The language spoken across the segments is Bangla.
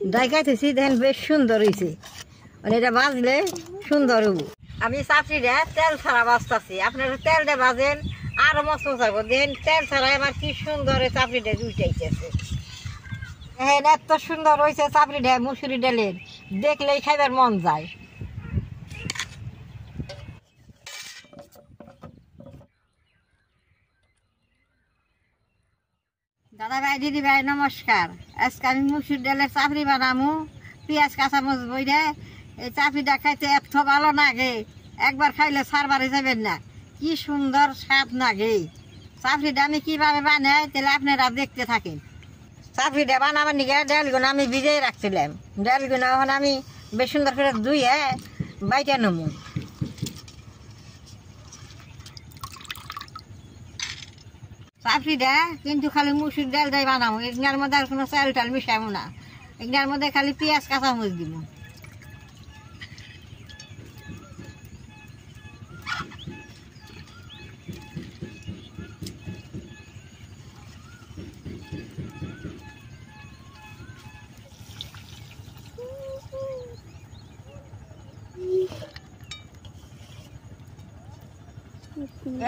ডাইকা থুছি দেখেন বেশ সুন্দর হয়েছে, মানে এটা বাজলে সুন্দর হবো। আমি চাপড়িটা তেল ছাড়া বাজতাছি, আপনারা তেল দিয়ে বাজেন আরো মস্ত থাকবো। দেখেন তেল ছাড়াই আমার কি সুন্দর চাপড়িটা উঠাইতেছে। হ্যাঁ, এত সুন্দর হয়েছে চাপড়িটা মুসুরি ডালের, দেখলেই খাইবার মন যায়। দাদা ভাই দিদি ভাই নমস্কার। আজকে আমি মুসুর ডালের চাপড়ি বানামু, পেঁয়াজ কাঁচামরিচ বইরে। এই চাপড়িটা খাইতে এত ভালো লাগে, একবার খাইলে সারবারে যাবেন না, কি সুন্দর স্বাদ লাগে। চাপড়িটা আমি কিভাবে বানাই তাহলে আপনারা দেখতে থাকেন। চাপড়িটা বানাবার নিকে ডালগুলো আমি ভিজিয়ে রাখছিলাম, ডালগুলো এখন আমি বেশ সুন্দর করে ধুয়ে বাইটে নেবো। চাপড়িটা কিন্তু খালি মুসুর ডাল দিয়ে বানাবো, এগুলোর মধ্যে আর কোনো চাল টাল মিশাবো না, এগুলোর মধ্যে খালি পেঁয়াজ কাঁচামরিচ দিব।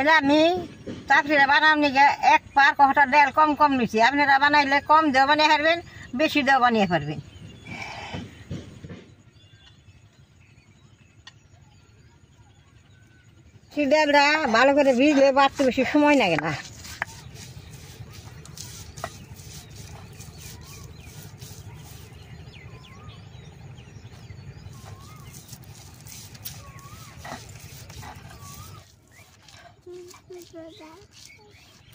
এটা আমি চাপড়িটা বানাম নিকে এক পার কটা ডাল কম কম নিচ্ছি। আপনারা বানাইলে কম দেও বানিয়ে পারবেন, বেশি দেও বানিয়ে পারবেন। ডালটা ভালো করে ভিজলে বাড়তে বেশি সময় লাগে না।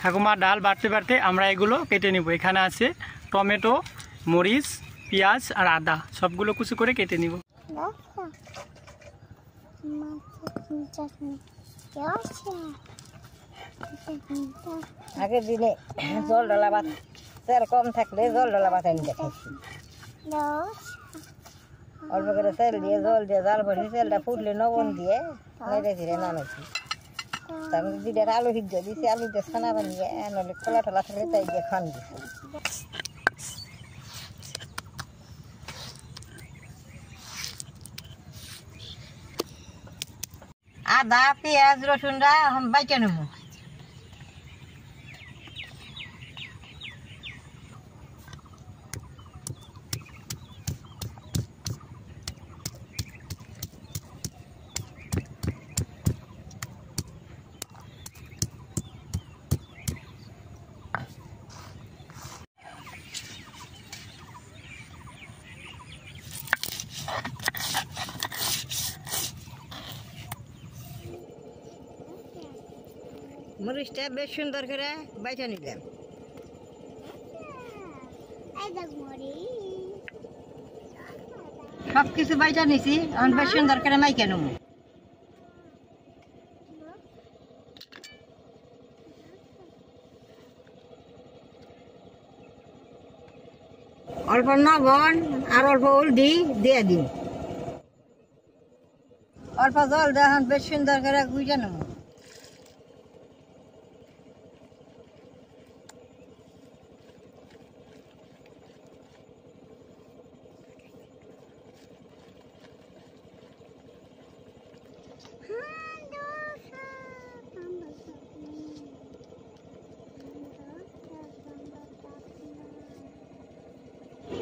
ঠাকুমা ডাল বাড়তে বাড়তে আমরা এগুলো কেটে নিব। এখানে আছে টমেটো, মরিচ, পেঁয়াজ আর আদা, সবগুলো কুচি করে কেটে নিব। আগের দিনে জল ডলা ভাত, তেল কম থাকলে জল ডলা ভাত এনে খাইছি। অল্প করে তেল দিয়ে জল দিয়ে জাল ভরি, তেলটা ফুটলে লবণ দিয়ে নেড়ে ধীরে নামেছি। তারপরে দুইটা আলু সিদ্ধ দিয়েছি, আলু দিয়ে ছানা বানিয়ে নলে খোলা টোলা থাকলে তাই দিয়ে খান দিছি। আদা পেঁয়াজ রসুনটা বাইটে নেবো। মরিচটা বেশ সুন্দর করে বাইটা নিলাম। সব কিছু বাইটা নিছি, এখন বেশ সুন্দর করে মাইকে নেব। অল্প লবণ আর অল্প হলদি দিয়ে দিন, অল্প জল দিয়ে এখন বেশ সুন্দর করে গুঁজে নেব।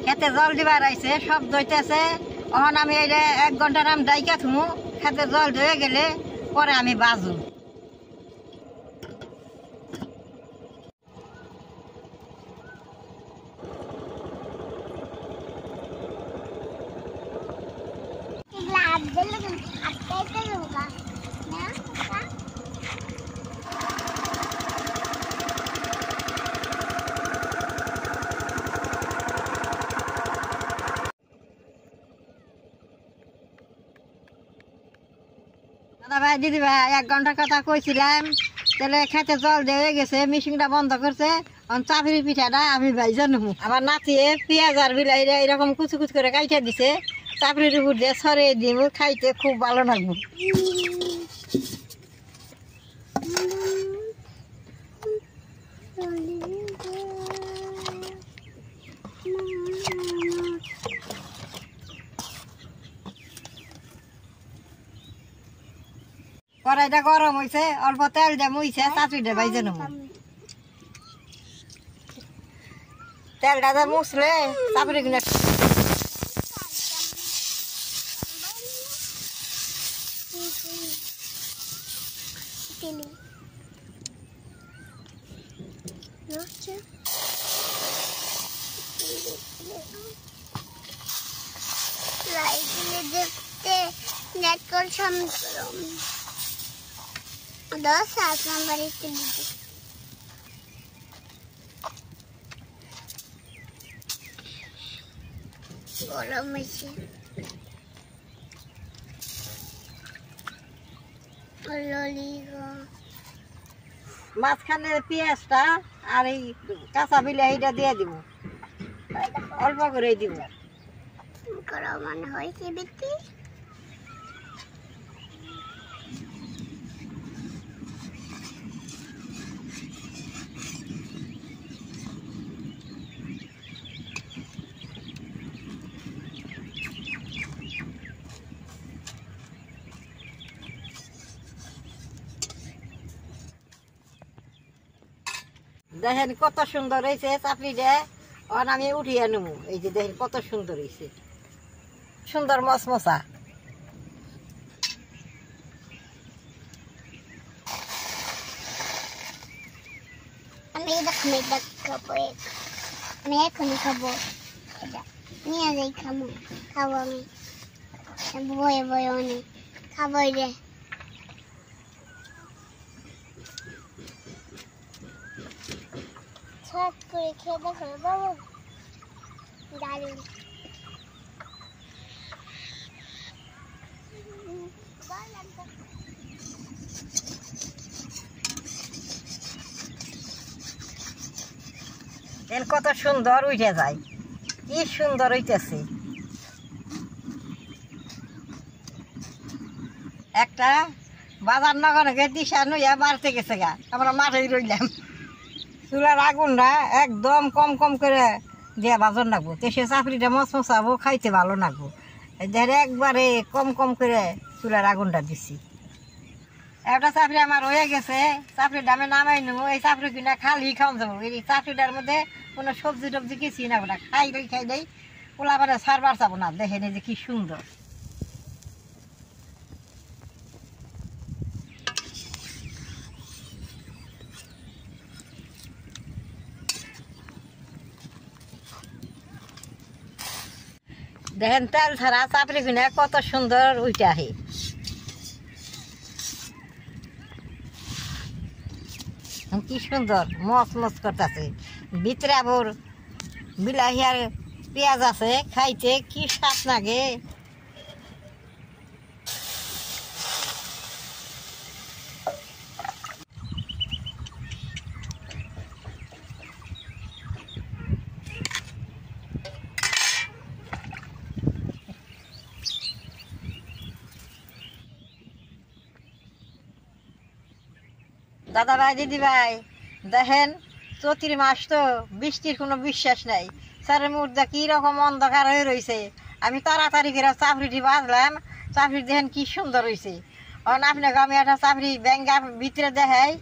খেতে জল দিবার আইছে, সব দইতেছে। এখন আমি এই 1 ঘন্টার নাম ডাইকা থুমু, খেতে জল ধুয়ে গেলে পরে আমি বাজু। দাদা ভাই দিদি ভাই 1 ঘন্টার কথা কইছিলাম, তাহলে খেতে জল দিয়ে গেছে, মেশিনটা বন্ধ করছে। চাপড়ি পিঠাটা আমি ভাইজা নেবো। আমার নাতিয়ে পেঁয়াজ আর বিলাইরা এরকম কুচু কুচু করে কাইটে দিছে, চাপড়ির উপর দিয়ে ছড়িয়ে দিব, খাইতে খুব ভালো লাগবে। কড়াইটা গরম হয়েছে, অল্প তেল দিয়ে মুইছে চাটুইটা বাইজে নেব। তেলটা দিয়ে মুছলে চাপড়ি কিনে গরম হয়েছে মাঝখানে পেঁয়াজটা আর এই কাঁচা বিলাহিটা দিয়ে দিব, অল্প করে দিব। গরম মনে হয়েছে বেশি। দেখেন কত সুন্দর হয়েছে চাপড়িটা, অন আমি উঠিয়ে নেবো। এই যে দেখেন কত সুন্দর হয়েছে, সুন্দর মশমশা। আমি এটা খাবো, আমি এখনই খাবো। এটা নিয়ে যাই খাবো আমি বয়ে বয়ে অনেক খাবো রে। ছট করে খেয়ে দেখো বাবু, দারুণ। তেল কত সুন্দর উঠে যায়, কি সুন্দর হইতেছে। একটা বাজার নগরকে দিশা নইয়া বাড়তে গেছে গা, আমরা মাঠেই রইলাম। চুলার আগুনটা একদম কম কম করে দিয়ে বাজার লাগবো, তো সে চাপড়িটা মশমশাবো, খাইতে ভালো লাগবো। একবারে কম কম করে চুলার আগুনটা দিছি। একটা চাপড়ি আমার হয়ে গেছে, চাপড়িটা আমি নামাই নেবো। এই চাপড়ি কিনা খালি খাওয়া যাবো। এই চাপড়িটার মধ্যে কোনো সবজি টবজি কিছুই না, খাই দেই পোলা মানে সারবার চাবো না। দেখেন এই যে কি সুন্দর। দেখেন তেল ছাড়া চাপড়ি কিনা কত সুন্দর উঠে আহে। কি সুন্দর মচ মচ করতেছে, ভিতরে আবার বিলাহি আর পেঁয়াজ আছে, খাইতে কি স্বাদ লাগে। দাদা ভাই দিদি ভাই দেখেন, চৈত্র মাস তো বৃষ্টির কোনো বিশ্বাস নাই। চারের মুহূর্তে কি রকম অন্ধকার হয়ে রয়েছে। আমি তাড়াতাড়ি করে চাপড়িটি বাজলাম, চাপড়ি দেখেন কি সুন্দর হয়েছে। আপনাকে আমি একটা চাপড়ি ব্যাঙ্গা ভিতরে দেখাই,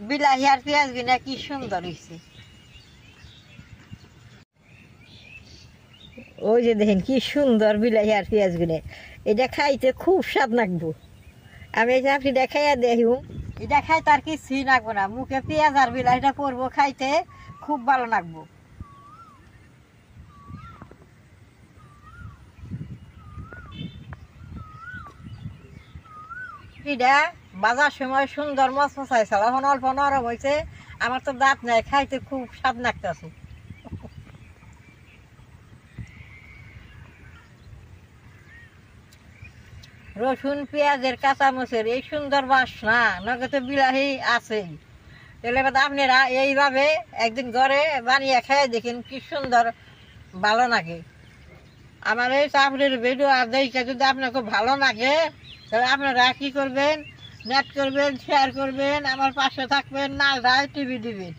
বিলাহি আর পেঁয়াজ গুনা কি সুন্দর হয়েছে। ওই যে দেখেন কি সুন্দর বিলাহি আর পেঁয়াজ গুনে, এটা খাইতে খুব স্বাদ লাগবো। আমি এই চাপড়িটা খাইয়া দেখি, এটা খাই তার কিছুই লাগবো না, মুখে পেঁয়াজ আর বিলাহিটা পরবো, খাইতে খুব ভালো লাগবো। এটা বাজার সময় সুন্দর মশমশাইছিল, এখন অল্প নরম হয়েছে। আমার তো দাঁত নাই, খাইতে খুব স্বাদ লাগতেছে। রসুন পেঁয়াজের কাঁচামচের এই সুন্দর বাসনা, নগে তো বিলাহি আছেই। তাহলে আপনারা এইভাবে একদিন ঘরে বানিয়ে খেয়ে দেখেন কি সুন্দর ভালো লাগে। আমার এই চাপড়ির ভিডিও আর দেখে যদি আপনার খুব ভালো লাগে, তাহলে আপনারা কি করবেন, নেট করবেন, শেয়ার করবেন, আমার পাশে থাকবেন, নালটায় টিভি দিবেন।